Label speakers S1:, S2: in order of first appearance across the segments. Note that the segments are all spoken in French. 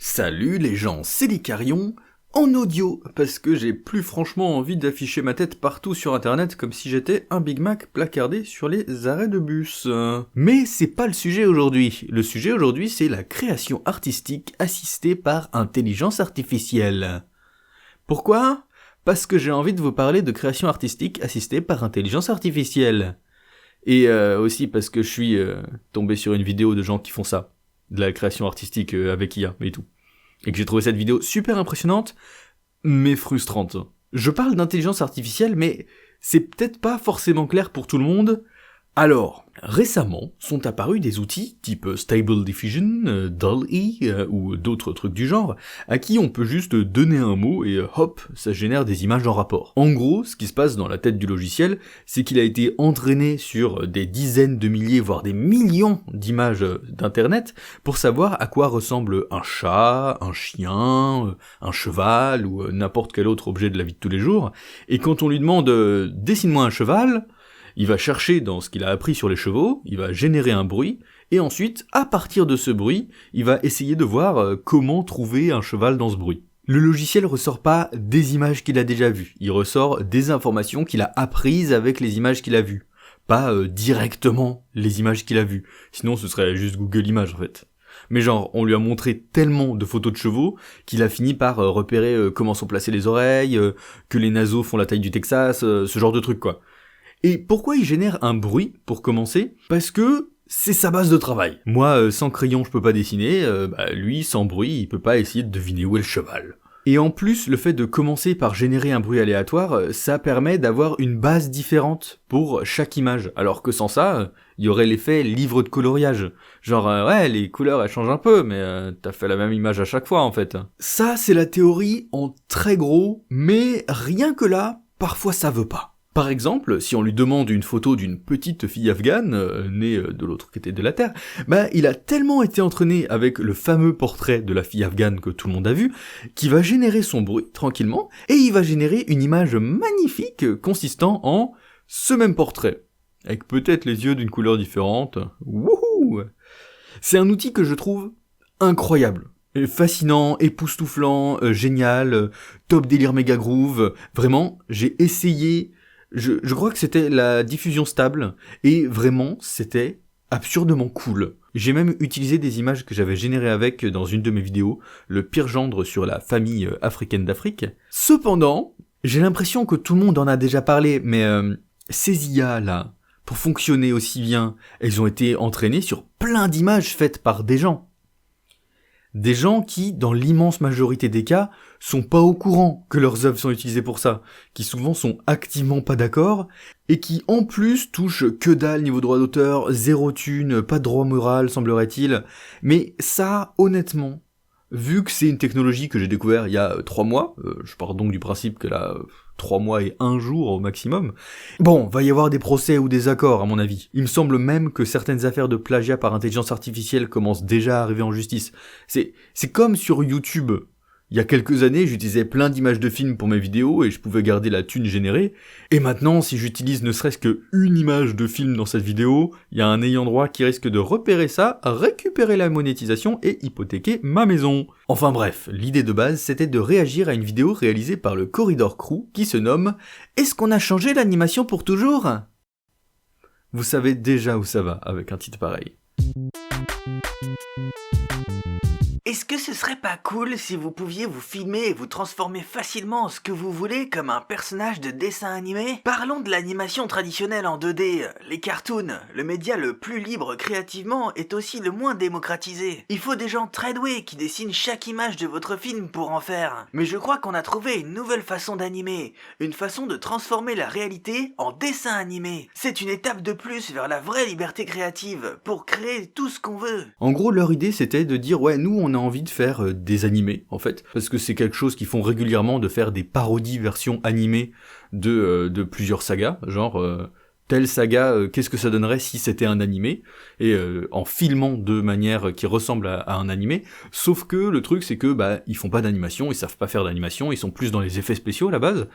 S1: Salut les gens, c'est l'Icarion, en audio, parce que j'ai plus franchement envie d'afficher ma tête partout sur internet comme si j'étais un Big Mac placardé sur les arrêts de bus. Mais c'est pas le sujet aujourd'hui. Le sujet aujourd'hui c'est la création artistique assistée par intelligence artificielle. Pourquoi ? Parce que j'ai envie de vous parler de création artistique assistée par intelligence artificielle. Et aussi parce que je suis tombé sur une vidéo de gens qui font ça. De la création artistique avec IA et tout. Et que j'ai trouvé cette vidéo super impressionnante, mais frustrante. Je parle d'intelligence artificielle, mais c'est peut-être pas forcément clair pour tout le monde. Alors, récemment, sont apparus des outils type Stable Diffusion, DALL-E ou d'autres trucs du genre, à qui on peut juste donner un mot et hop, ça génère des images en rapport. En gros, ce qui se passe dans la tête du logiciel, c'est qu'il a été entraîné sur des dizaines de milliers, voire des millions d'images d'internet pour savoir à quoi ressemble un chat, un chien, un cheval ou n'importe quel autre objet de la vie de tous les jours. Et quand on lui demande « dessine-moi un cheval », il va chercher dans ce qu'il a appris sur les chevaux, il va générer un bruit, et ensuite, à partir de ce bruit, il va essayer de voir comment trouver un cheval dans ce bruit. Le logiciel ressort pas des images qu'il a déjà vues, il ressort des informations qu'il a apprises avec les images qu'il a vues, pas directement les images qu'il a vues, sinon ce serait juste Google Images en fait. Mais genre, on lui a montré tellement de photos de chevaux qu'il a fini par repérer comment sont placées les oreilles, que les naseaux font la taille du Texas, ce genre de trucs quoi. Et pourquoi il génère un bruit, pour commencer ? Parce que c'est sa base de travail. Moi, sans crayon, je peux pas dessiner, lui, sans bruit, il peut pas essayer de deviner où est le cheval. Et en plus, le fait de commencer par générer un bruit aléatoire, ça permet d'avoir une base différente pour chaque image. Alors que sans ça, il y aurait l'effet livre de coloriage. Genre, ouais, les couleurs, elles changent un peu, mais t'as fait la même image à chaque fois, en fait. Ça, c'est la théorie en très gros, mais rien que là, parfois ça veut pas. Par exemple, si on lui demande une photo d'une petite fille afghane, née de l'autre côté de la Terre, il a tellement été entraîné avec le fameux portrait de la fille afghane que tout le monde a vu, qu'il va générer son bruit tranquillement, et il va générer une image magnifique consistant en ce même portrait, avec peut-être les yeux d'une couleur différente. Wouhou ! C'est un outil que je trouve incroyable. Fascinant, époustouflant, génial, top délire méga groove. Vraiment, j'ai essayé... Je crois que c'était la diffusion stable, et vraiment, c'était absurdement cool. J'ai même utilisé des images que j'avais générées avec dans une de mes vidéos, le pire gendre sur la famille africaine d'Afrique. Cependant, j'ai l'impression que tout le monde en a déjà parlé, mais ces IA-là, pour fonctionner aussi bien, elles ont été entraînées sur plein d'images faites par des gens. Des gens qui, dans l'immense majorité des cas, sont pas au courant que leurs œuvres sont utilisées pour ça, qui souvent sont activement pas d'accord, et qui en plus touchent que dalle niveau droit d'auteur, zéro thune, pas de droit moral semblerait-il, mais ça, honnêtement, vu que c'est une technologie que j'ai découvert il y a 3 mois, je pars donc du principe que là, 3 mois et 1 jour au maximum, bon, va y avoir des procès ou des accords à mon avis. Il me semble même que certaines affaires de plagiat par intelligence artificielle commencent déjà à arriver en justice. C'est comme sur YouTube. Il y a quelques années, j'utilisais plein d'images de films pour mes vidéos et je pouvais garder la thune générée. Et maintenant, si j'utilise ne serait-ce qu'une image de film dans cette vidéo, il y a un ayant droit qui risque de repérer ça, récupérer la monétisation et hypothéquer ma maison. Enfin bref, l'idée de base, c'était de réagir à une vidéo réalisée par le Corridor Crew qui se nomme « Est-ce qu'on a changé l'animation pour toujours ?» Vous savez déjà où ça va avec un titre pareil.
S2: Est-ce que ce serait pas cool si vous pouviez vous filmer et vous transformer facilement en ce que vous voulez comme un personnage de dessin animé ? Parlons de l'animation traditionnelle en 2D, les cartoons. Le média le plus libre créativement est aussi le moins démocratisé. Il faut des gens très doués qui dessinent chaque image de votre film pour en faire. Mais je crois qu'on a trouvé une nouvelle façon d'animer, une façon de transformer la réalité en dessin animé. C'est une étape de plus vers la vraie liberté créative, pour créer tout ce qu'on veut.
S1: En gros, leur idée c'était de dire ouais, nous on a envie de faire des animés en fait, parce que c'est quelque chose qu'ils font régulièrement, de faire des parodies versions animées de plusieurs sagas, genre telle saga, qu'est-ce que ça donnerait si c'était un animé, et en filmant de manière qui ressemble à un animé, sauf que le truc c'est que ils font pas d'animation, ils savent pas faire d'animation, ils sont plus dans les effets spéciaux à la base,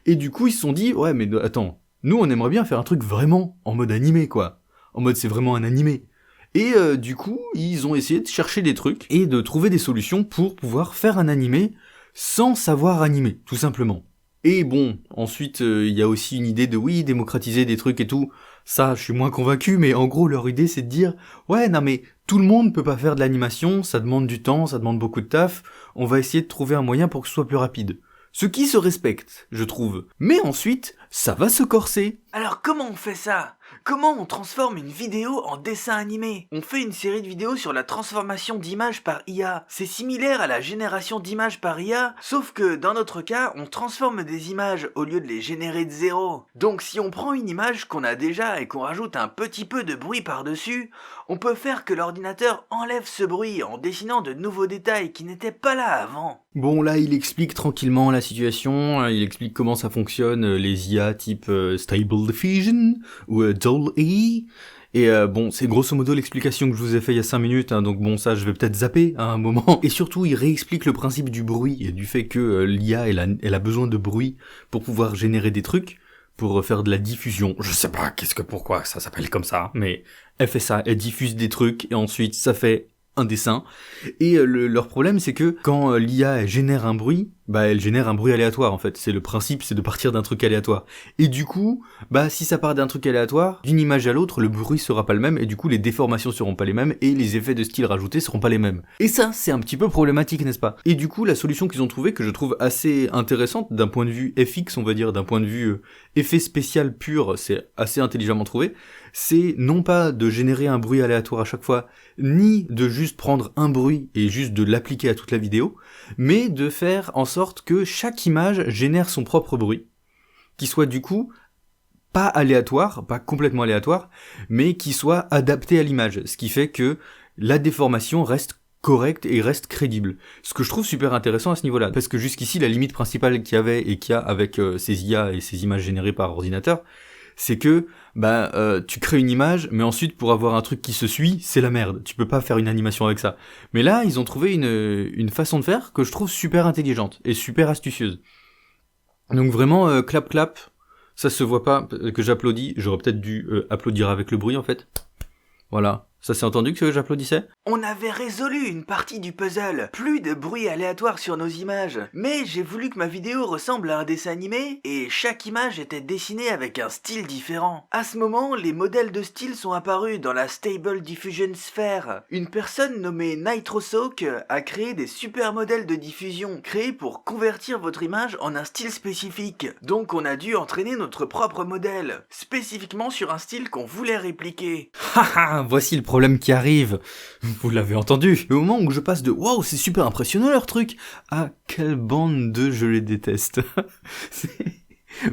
S1: et du coup ils se sont dit ouais mais attends, nous on aimerait bien faire un truc vraiment en mode animé quoi, en mode c'est vraiment un animé. Et du coup, ils ont essayé de chercher des trucs et de trouver des solutions pour pouvoir faire un animé sans savoir animer, tout simplement. Et bon, ensuite, il y a aussi une idée de oui, démocratiser des trucs et tout. Ça, je suis moins convaincu, mais en gros, leur idée, c'est de dire ouais, non mais tout le monde peut pas faire de l'animation, ça demande du temps, ça demande beaucoup de taf, on va essayer de trouver un moyen pour que ce soit plus rapide. Ce qui se respecte, je trouve. Mais ensuite, ça va se corser.
S2: Alors comment on fait ça? Comment on transforme une vidéo en dessin animé? On fait une série de vidéos sur la transformation d'images par IA. C'est similaire à la génération d'images par IA, sauf que dans notre cas, on transforme des images au lieu de les générer de zéro. Donc si on prend une image qu'on a déjà et qu'on rajoute un petit peu de bruit par-dessus, on peut faire que l'ordinateur enlève ce bruit en dessinant de nouveaux détails qui n'étaient pas là avant.
S1: Bon, là, il explique tranquillement la situation, il explique comment ça fonctionne, les IA type Stable Diffusion ou DALL-E. Et bon, c'est grosso modo l'explication que je vous ai fait il y a 5 minutes, hein, donc bon, ça, je vais peut-être zapper à un moment. Et surtout, il réexplique le principe du bruit et du fait que l'IA, elle a besoin de bruit pour pouvoir générer des trucs, pour faire de la diffusion. Je sais pas pourquoi ça s'appelle comme ça, mais elle fait ça, elle diffuse des trucs, et ensuite, ça fait un dessin. Et leur problème, c'est que quand l'IA génère un bruit, bah elle génère un bruit aléatoire en fait. C'est le principe, c'est de partir d'un truc aléatoire. Et du coup, bah si ça part d'un truc aléatoire, d'une image à l'autre, le bruit sera pas le même, et du coup les déformations seront pas les mêmes, et les effets de style rajoutés seront pas les mêmes. Et ça, c'est un petit peu problématique, n'est-ce pas? Et du coup, la solution qu'ils ont trouvée, que je trouve assez intéressante, d'un point de vue FX, on va dire, d'un point de vue effet spécial pur, c'est assez intelligemment trouvé, c'est non pas de générer un bruit aléatoire à chaque fois, ni de juste prendre un bruit et juste de l'appliquer à toute la vidéo, mais de faire en sorte que chaque image génère son propre bruit, qui soit du coup pas aléatoire, pas complètement aléatoire, mais qui soit adapté à l'image, ce qui fait que la déformation reste correcte et reste crédible. Ce que je trouve super intéressant à ce niveau-là, parce que jusqu'ici, la limite principale qu'il y avait et qu'il y a avec ces IA et ces images générées par ordinateur, c'est que tu crées une image, mais ensuite pour avoir un truc qui se suit, c'est la merde. Tu peux pas faire une animation avec ça. Mais là, ils ont trouvé une façon de faire que je trouve super intelligente et super astucieuse. Donc vraiment, clap clap, ça se voit pas que j'applaudis. J'aurais peut-être dû applaudir avec le bruit en fait. Voilà. Ça s'est entendu que j'applaudissais?
S2: On avait résolu une partie du puzzle, plus de bruit aléatoire sur nos images. Mais j'ai voulu que ma vidéo ressemble à un dessin animé, et chaque image était dessinée avec un style différent. À ce moment, les modèles de style sont apparus dans la Stable Diffusion Sphere. Une personne nommée Nitrosoak a créé des super modèles de diffusion, créés pour convertir votre image en un style spécifique. Donc on a dû entraîner notre propre modèle, spécifiquement sur un style qu'on voulait répliquer.
S1: Haha, voici le problème qui arrive. Vous l'avez entendu. Au moment où je passe de waouh, c'est super impressionnant leur truc, à quelle bande de je les déteste. C'est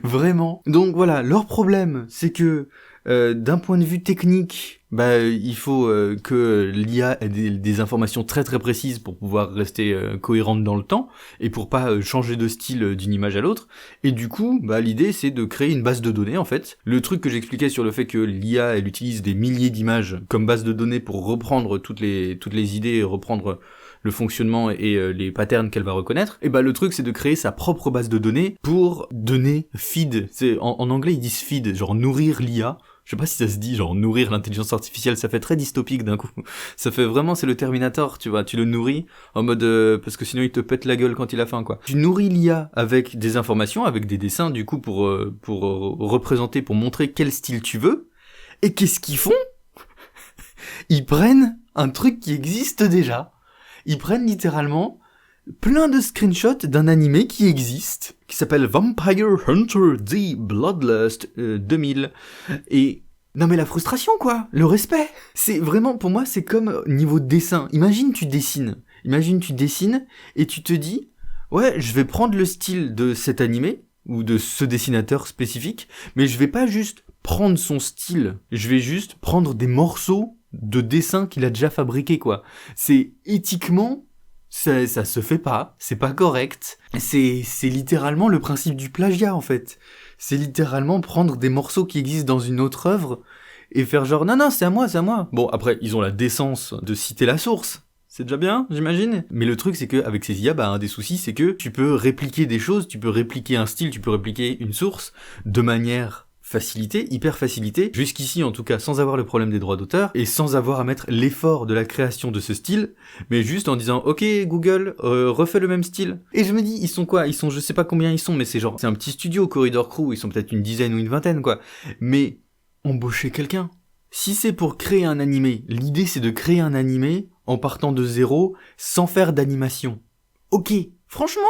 S1: vraiment. Donc voilà, leur problème, c'est que d'un point de vue technique, il faut que l'IA ait des informations très très précises pour pouvoir rester cohérente dans le temps et pour pas changer de style d'une image à l'autre. Et du coup, l'idée c'est de créer une base de données en fait. Le truc que j'expliquais sur le fait que l'IA elle utilise des milliers d'images comme base de données pour reprendre toutes les idées et reprendre le fonctionnement et les patterns qu'elle va reconnaître, et le truc c'est de créer sa propre base de données pour donner feed. C'est en anglais ils disent feed, genre nourrir l'IA. Je sais pas si ça se dit, genre nourrir l'intelligence artificielle, ça fait très dystopique d'un coup. Ça fait vraiment, c'est le Terminator, tu vois, tu le nourris en mode parce que sinon il te pète la gueule quand il a faim quoi. Tu nourris l'IA avec des informations, avec des dessins du coup pour représenter, pour montrer quel style tu veux. Et qu'est-ce qu'ils font? Ils prennent un truc qui existe déjà. Ils prennent littéralement plein de screenshots d'un animé qui existe, qui s'appelle Vampire Hunter D Bloodlust 2000. Et non mais la frustration quoi, le respect. C'est vraiment, pour moi, c'est comme niveau dessin. Imagine tu dessines et tu te dis, ouais, je vais prendre le style de cet animé, ou de ce dessinateur spécifique, mais je vais pas juste prendre son style, je vais juste prendre des morceaux de dessin qu'il a déjà fabriqué quoi. C'est éthiquement, ça se fait pas, c'est pas correct. C'est littéralement le principe du plagiat en fait. C'est littéralement prendre des morceaux qui existent dans une autre œuvre et faire genre non c'est à moi. Bon après ils ont la décence de citer la source. C'est déjà bien, j'imagine. Mais le truc, c'est que avec ces IA, un des soucis, c'est que tu peux répliquer des choses, tu peux répliquer un style, tu peux répliquer une source de manière hyper facilité, jusqu'ici en tout cas sans avoir le problème des droits d'auteur, et sans avoir à mettre l'effort de la création de ce style, mais juste en disant ok Google, refais le même style. Et je me dis, ils sont quoi? Ils sont, je sais pas combien ils sont, mais c'est un petit studio, Corridor Crew, ils sont peut-être une dizaine ou une vingtaine quoi. Mais embaucher quelqu'un. Si c'est pour créer un animé, l'idée c'est de créer un animé en partant de zéro, sans faire d'animation. Ok, franchement,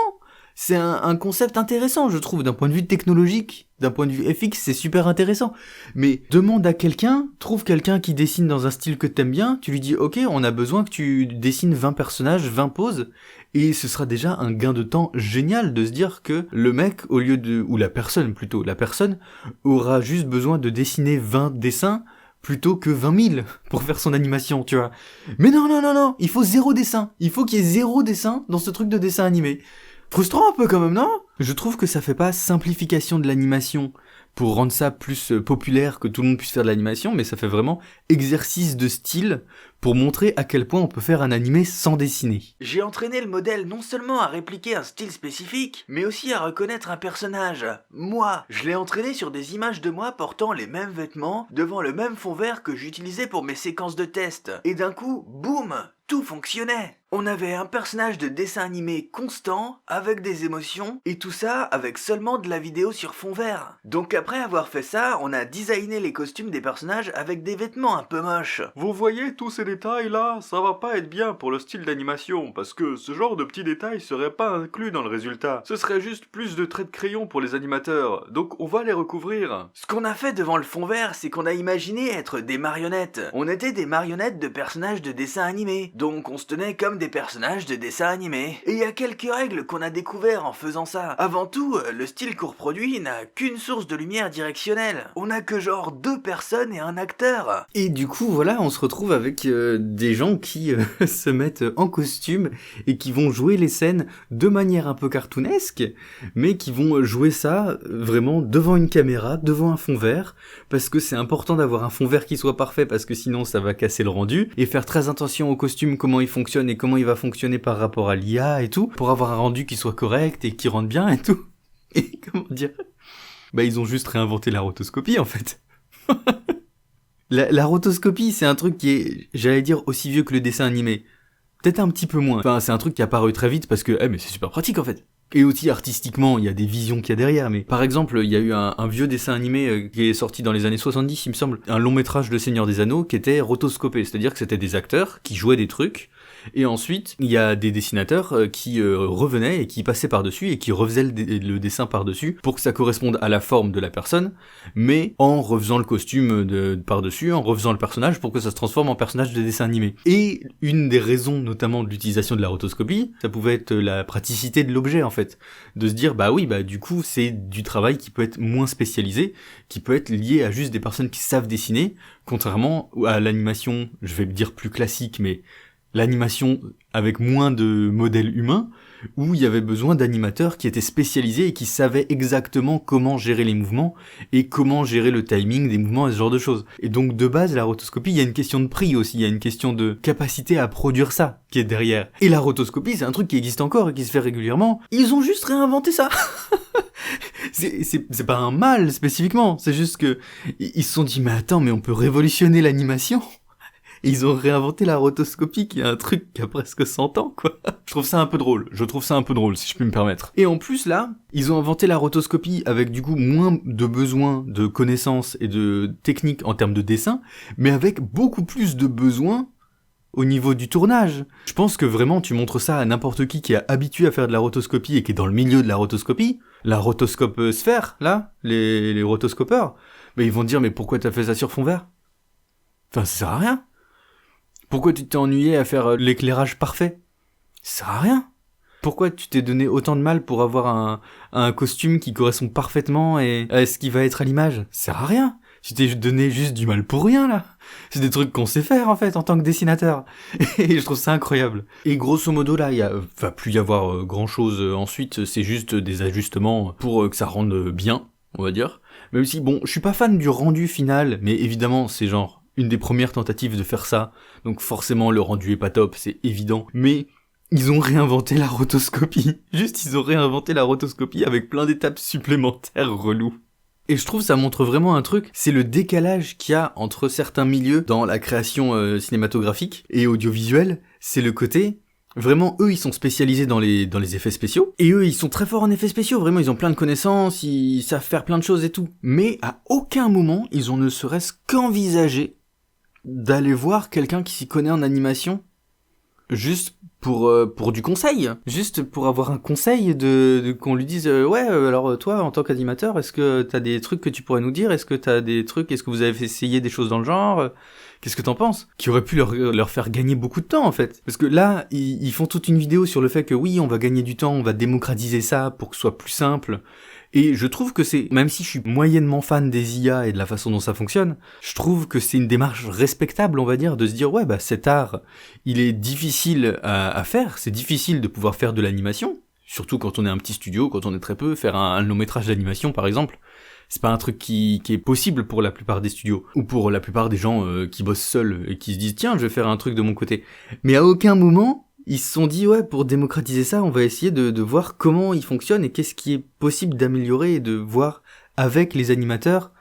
S1: c'est un concept intéressant, je trouve, d'un point de vue technologique, d'un point de vue FX, c'est super intéressant. Mais demande à quelqu'un, trouve quelqu'un qui dessine dans un style que t'aimes bien, tu lui dis ok, on a besoin que tu dessines 20 personnages, 20 poses, et ce sera déjà un gain de temps génial de se dire que le mec, ou la personne aura juste besoin de dessiner 20 dessins, plutôt que 20 000 pour faire son animation, tu vois. Mais non, il faut 0 dessin. Il faut qu'il y ait 0 dessin dans ce truc de dessin animé. Frustrant un peu quand même, non? Je trouve que ça fait pas simplification de l'animation pour rendre ça plus populaire, que tout le monde puisse faire de l'animation, mais ça fait vraiment exercice de style pour montrer à quel point on peut faire un animé sans dessiner.
S2: J'ai entraîné le modèle non seulement à répliquer un style spécifique, mais aussi à reconnaître un personnage. Moi, je l'ai entraîné sur des images de moi portant les mêmes vêtements, devant le même fond vert que j'utilisais pour mes séquences de test. Et d'un coup, boum, tout fonctionnait. On avait un personnage de dessin animé constant, avec des émotions, et tout ça avec seulement de la vidéo sur fond vert. Donc après avoir fait ça, on a designé les costumes des personnages avec des vêtements un peu moches.
S3: Vous voyez tous ces détails là, ça va pas être bien pour le style d'animation, parce que ce genre de petits détails serait pas inclus dans le résultat. Ce serait juste plus de traits de crayon pour les animateurs, donc on va les recouvrir.
S2: Ce qu'on a fait devant le fond vert, c'est qu'on a imaginé être des marionnettes. On était des marionnettes de personnages de dessin animé, donc on se tenait comme des personnages de dessin animé. Et il y a quelques règles qu'on a découvert en faisant ça. Avant tout, le style qu'on reproduit n'a qu'une source de lumière directionnelle. On a que genre 2 personnes et un acteur.
S1: Et du coup, voilà, on se retrouve avec des gens qui se mettent en costume et qui vont jouer les scènes de manière un peu cartoonesque, mais qui vont jouer ça vraiment devant une caméra, devant un fond vert, parce que c'est important d'avoir un fond vert qui soit parfait, parce que sinon ça va casser le rendu, et faire très attention au costume, comment il fonctionne et comment il va fonctionner par rapport à l'IA et tout, pour avoir un rendu qui soit correct et qui rende bien et tout. Et comment dire, bah ils ont juste réinventé la rotoscopie en fait. La rotoscopie, c'est un truc qui est, j'allais dire, aussi vieux que le dessin animé. Peut-être un petit peu moins. Enfin, c'est un truc qui est apparu très vite parce que, mais c'est super pratique en fait. Et aussi artistiquement, il y a des visions qu'il y a derrière. Mais par exemple, il y a eu un vieux dessin animé qui est sorti dans les années 70, il me semble, un long métrage de Seigneur des Anneaux qui était rotoscopé, c'est-à-dire que c'était des acteurs qui jouaient des trucs. Et ensuite, il y a des dessinateurs qui revenaient et qui passaient par-dessus et qui refaisaient le dessin par-dessus pour que ça corresponde à la forme de la personne, mais en refaisant le costume par-dessus, en refaisant le personnage pour que ça se transforme en personnage de dessin animé. Et une des raisons notamment de l'utilisation de la rotoscopie, ça pouvait être la praticité de l'objet en fait. De se dire, bah oui, bah du coup, c'est du travail qui peut être moins spécialisé, qui peut être lié à juste des personnes qui savent dessiner, contrairement à l'animation, je vais le dire plus classique, mais l'animation avec moins de modèles humains, où il y avait besoin d'animateurs qui étaient spécialisés et qui savaient exactement comment gérer les mouvements et comment gérer le timing des mouvements et ce genre de choses. Et donc de base, la rotoscopie, il y a une question de prix aussi, il y a une question de capacité à produire ça qui est derrière. Et la rotoscopie, c'est un truc qui existe encore et qui se fait régulièrement. Ils ont juste réinventé ça. C'est pas un mal spécifiquement, c'est juste que ils se sont dit mais attends, mais on peut révolutionner l'animation. Et ils ont réinventé la rotoscopie qui est un truc qui a presque 100 ans, quoi. Je trouve ça un peu drôle, si je peux me permettre. Et en plus, là, ils ont inventé la rotoscopie avec du coup moins de besoins de connaissances et de techniques en termes de dessin, mais avec beaucoup plus de besoins au niveau du tournage. Je pense que vraiment, tu montres ça à n'importe qui est habitué à faire de la rotoscopie et qui est dans le milieu de la rotoscopie, la rotoscope sphère, là, les rotoscopeurs, mais ils vont te dire, mais pourquoi t'as fait ça sur fond vert? Enfin, ça sert à rien. Pourquoi tu t'es ennuyé à faire l'éclairage parfait? Ça sert à rien. Pourquoi tu t'es donné autant de mal pour avoir un costume qui correspond parfaitement à ce qui va être à l'image? Ça sert à rien. Tu t'es donné juste du mal pour rien, là. C'est des trucs qu'on sait faire, en fait, en tant que dessinateur. Et je trouve ça incroyable. Et grosso modo, là, va plus y avoir grand chose ensuite. C'est juste des ajustements pour que ça rende bien, on va dire. Même si, bon, je suis pas fan du rendu final, mais évidemment, c'est genre une des premières tentatives de faire ça, donc forcément le rendu est pas top, c'est évident, mais ils ont réinventé la rotoscopie. Juste, ils ont réinventé la rotoscopie avec plein d'étapes supplémentaires reloues. Et je trouve ça montre vraiment un truc, c'est le décalage qu'il y a entre certains milieux dans la création cinématographique et audiovisuelle. C'est le côté, vraiment, eux, ils sont spécialisés dans les effets spéciaux. Et eux, ils sont très forts en effets spéciaux. Vraiment, ils ont plein de connaissances, ils savent faire plein de choses et tout. Mais à aucun moment, ils ont ne serait-ce qu'envisagé d'aller voir quelqu'un qui s'y connaît en animation. Juste pour du conseil. Juste pour avoir un conseil de qu'on lui dise alors toi, en tant qu'animateur, est-ce que t'as des trucs que tu pourrais nous dire? Est-ce que t'as des trucs? Est-ce que vous avez essayé des choses dans le genre? Qu'est-ce que t'en penses? Qui aurait pu leur faire gagner beaucoup de temps, en fait. Parce que là, ils font toute une vidéo sur le fait que oui, on va gagner du temps, on va démocratiser ça pour que ce soit plus simple. Et je trouve que c'est, même si je suis moyennement fan des IA et de la façon dont ça fonctionne, je trouve que c'est une démarche respectable, on va dire, de se dire, cet art, il est difficile à faire, c'est difficile de pouvoir faire de l'animation, surtout quand on est un petit studio, quand on est très peu, faire un long métrage d'animation, par exemple. C'est pas un truc qui est possible pour la plupart des studios, ou pour la plupart des gens qui bossent seuls et qui se disent, tiens, je vais faire un truc de mon côté. Mais à aucun moment, ils se sont dit, pour démocratiser ça, on va essayer de voir comment il fonctionne et qu'est-ce qui est possible d'améliorer et de voir avec les animateurs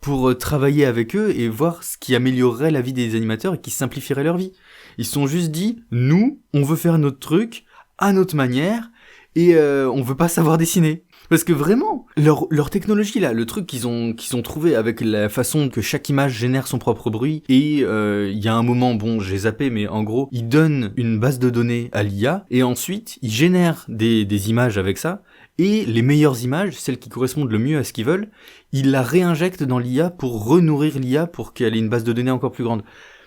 S1: pour travailler avec eux et voir ce qui améliorerait la vie des animateurs et qui simplifierait leur vie. Ils se sont juste dit, nous, on veut faire notre truc à notre manière et on veut pas savoir dessiner. Parce que vraiment, leur technologie là, le truc qu'ils ont trouvé avec la façon que chaque image génère son propre bruit, et il y a un moment, j'ai zappé, mais en gros, ils donnent une base de données à l'IA, et ensuite, ils génèrent des images avec ça, et les meilleures images, celles qui correspondent le mieux à ce qu'ils veulent, ils la réinjectent dans l'IA pour renourrir l'IA pour qu'elle ait une base de données encore plus grande.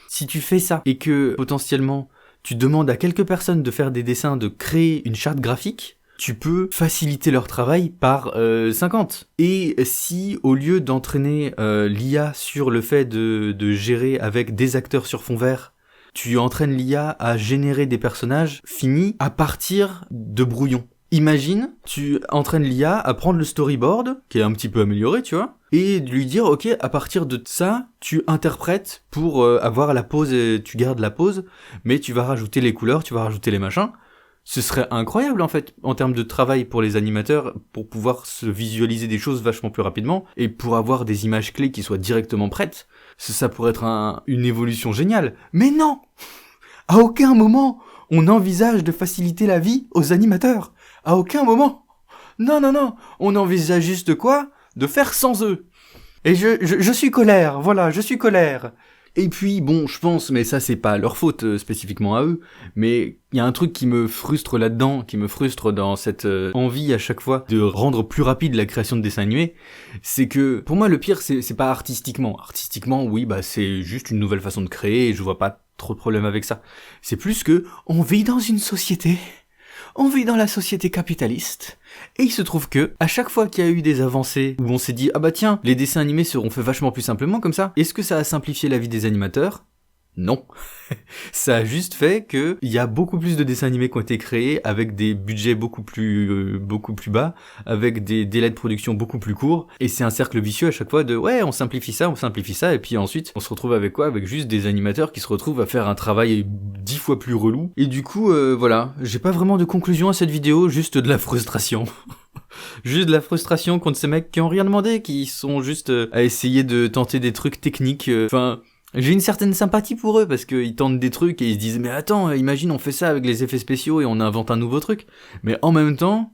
S1: Si tu fais ça, et que, potentiellement, tu demandes à quelques personnes de faire des dessins, de créer une charte graphique, tu peux faciliter leur travail par 50. Et si, au lieu d'entraîner l'IA sur le fait de gérer avec des acteurs sur fond vert, tu entraînes l'IA à générer des personnages finis à partir de brouillons. Imagine, tu entraînes l'IA à prendre le storyboard, qui est un petit peu amélioré, tu vois, et de lui dire, ok, à partir de ça, tu interprètes pour avoir la pose, et tu gardes la pose, mais tu vas rajouter les couleurs, tu vas rajouter les machins. Ce serait incroyable en fait, en termes de travail pour les animateurs, pour pouvoir se visualiser des choses vachement plus rapidement, et pour avoir des images clés qui soient directement prêtes. Ça pourrait être une évolution géniale. Mais non! À aucun moment, on envisage de faciliter la vie aux animateurs. À aucun moment. Non, on envisage juste quoi? De faire sans eux. Et je suis colère, voilà, je suis colère. Et puis, je pense, mais ça c'est pas leur faute spécifiquement à eux, mais il y a un truc qui me frustre là-dedans, qui me frustre dans cette envie à chaque fois de rendre plus rapide la création de dessins animés, c'est que, pour moi le pire c'est pas artistiquement. Artistiquement, oui, c'est juste une nouvelle façon de créer et je vois pas trop de problème avec ça. C'est plus que, on vit dans une société... On vit dans la société capitaliste, et il se trouve que, à chaque fois qu'il y a eu des avancées, où on s'est dit, tiens, les dessins animés seront faits vachement plus simplement comme ça, est-ce que ça a simplifié la vie des animateurs ? Non. Ça a juste fait que il y a beaucoup plus de dessins animés qui ont été créés avec des budgets beaucoup plus bas, avec des délais de production beaucoup plus courts, et c'est un cercle vicieux à chaque fois de on simplifie ça, et puis ensuite on se retrouve avec quoi? Avec juste des animateurs qui se retrouvent à faire un travail 10 fois plus relou. Et du coup, voilà, j'ai pas vraiment de conclusion à cette vidéo, juste de la frustration. Juste de la frustration contre ces mecs qui ont rien demandé, qui sont juste à essayer de tenter des trucs techniques, j'ai une certaine sympathie pour eux parce qu'ils tentent des trucs et ils se disent mais attends, imagine on fait ça avec les effets spéciaux et on invente un nouveau truc. Mais en même temps,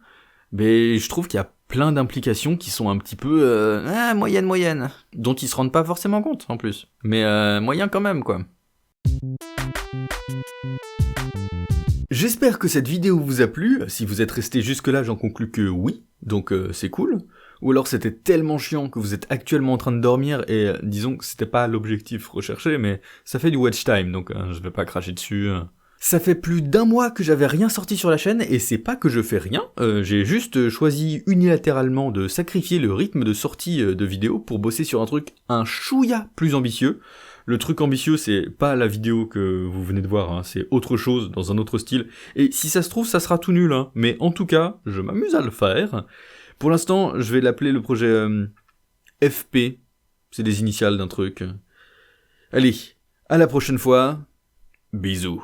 S1: je trouve qu'il y a plein d'implications qui sont un petit peu moyennes, dont ils se rendent pas forcément compte en plus. Mais moyen quand même quoi. J'espère que cette vidéo vous a plu. Si vous êtes resté jusque là, j'en conclus que oui, donc c'est cool. Ou alors c'était tellement chiant que vous êtes actuellement en train de dormir et disons que c'était pas l'objectif recherché, mais ça fait du watch time, donc je vais pas cracher dessus. Ça fait plus d'1 mois que j'avais rien sorti sur la chaîne, et c'est pas que je fais rien, j'ai juste choisi unilatéralement de sacrifier le rythme de sortie de vidéos pour bosser sur un truc un chouïa plus ambitieux. Le truc ambitieux, c'est pas la vidéo que vous venez de voir, c'est autre chose, dans un autre style, et si ça se trouve, ça sera tout nul, mais en tout cas, je m'amuse à le faire. Pour l'instant, je vais l'appeler le projet FP, c'est des initiales d'un truc. Allez, à la prochaine fois, bisous.